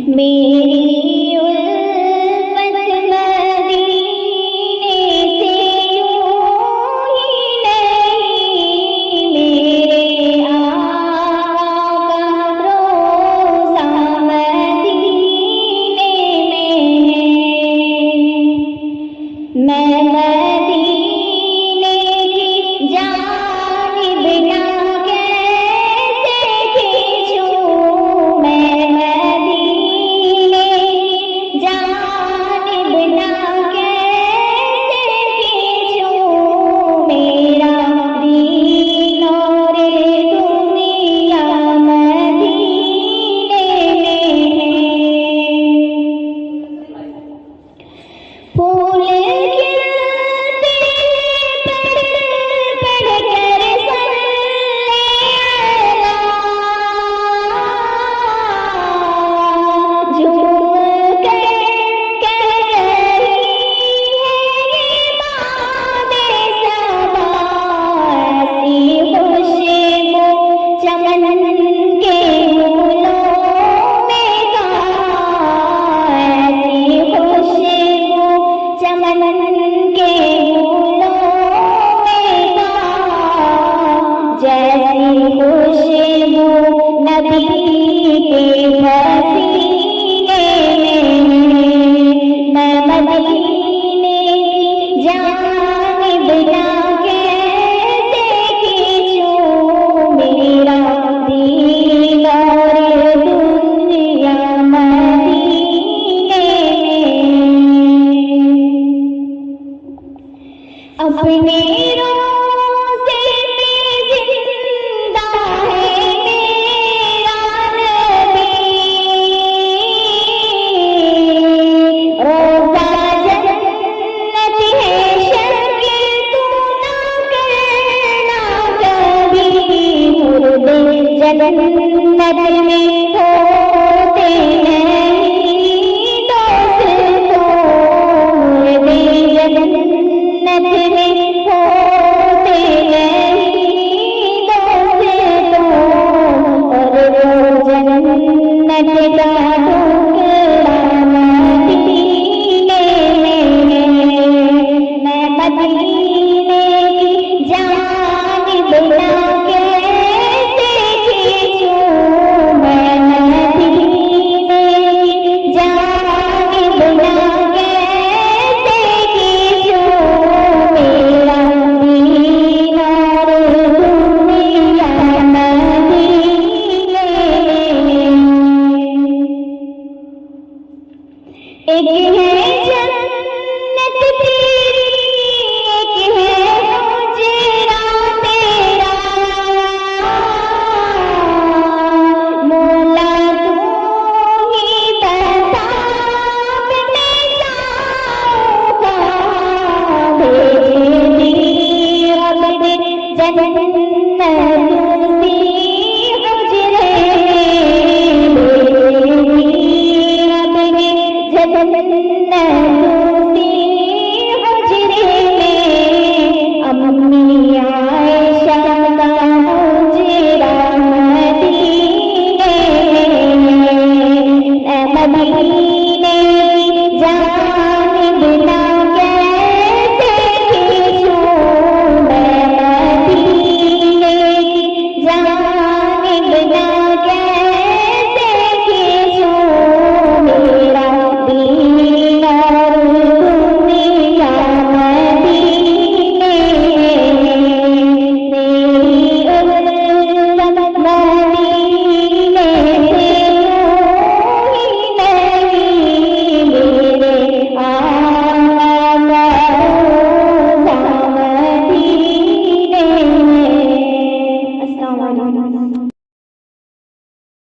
मेरी उल्फत मदीने से यूं ही नहीं, मेरे आका रोज़ा मदीने में है। मैं मदीने की जानिब ना कैसे खींचूं, मैं मदीने की जानिब ना कैसे खींचूं, मेरा दीन और दुनिया मदीने में है। फूल खिलते पढ़ पढ़ कर सल्ले अला, झूम कर कह रही है बादे सबा, ऐसी खुशबू चमन के फूलों में कहाँ, ऐसी खुशबू चमन के फूलों में कहाँ, जैसी खुशबू नबी के पसीने में। मैं मदीने की जानिब ना कैसे खींचूं, मेरा दीन और दुनिया मदीने में। अपने रोज़े में जिंदा है मेरा नबी, रोज़ा जन्नत है शकील तू ना करना कभी, मुर्दे जन्नत में होते नहीं दोस्तों, मुर्दे जन्नत में होते नहीं दोस्तों, और वो जन्नत का टुकड़ा मदीने में है। मैं मदीने की जानिब ना कैसे खींचूं, मैं मदीने की जानिब ना कैसे खींचूं, मेरा दीन और दुनिया मदीने में। एक है